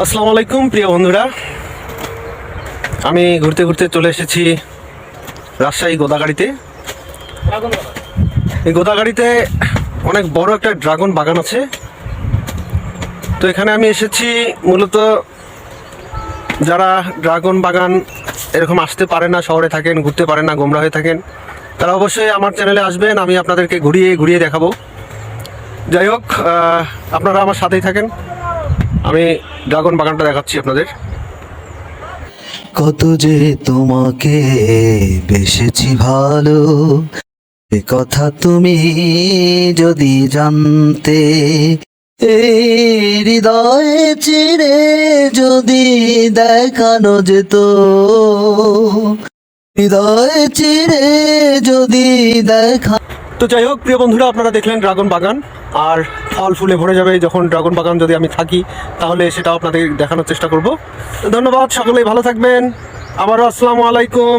আসসালামু আলাইকুম প্রিয় বন্ধুরা, আমি ঘুরতে ঘুরতে চলে এসেছি রাজশাহী গোদাগাড়িতে। এই গোদাগাড়িতে অনেক বড় একটা ড্রাগন বাগান আছে। তো এখানে আমি এসেছি মূলত যারা ড্রাগন বাগান এরকম আসতে পারে না, শহরে থাকেন, ঘুরতে পারেন না, গোমরা হয়ে থাকেন, তারা অবশ্যই আমার চ্যানেলে আসবেন। আমি আপনাদেরকে ঘুরিয়ে ঘুরিয়ে দেখাবো। যাই হোক, আপনারা আমার সাথেই থাকেন, আমি ড্রাগন বাগানটা দেখাচ্ছি আপনাদের। কত যে তোমাকে বেসেছি ভালো, এ কথা তুমি যদি জানতে, এই হৃদয়ে চিরে যদি দেখানো যেত, হৃদয়ে চিরে যদি দেখা। তো যাই হোক প্রিয় বন্ধুরা, আপনারা দেখলেন ড্রাগন বাগান, আর ফল ফুলে ভরে যাবে যখন ড্রাগন বাগান যদি আমি থাকি, তাহলে সেটাও আপনাদের দেখানোর চেষ্টা করব। ধন্যবাদ, সকলেই ভালো থাকবেন। আবারও আসসালামু আলাইকুম।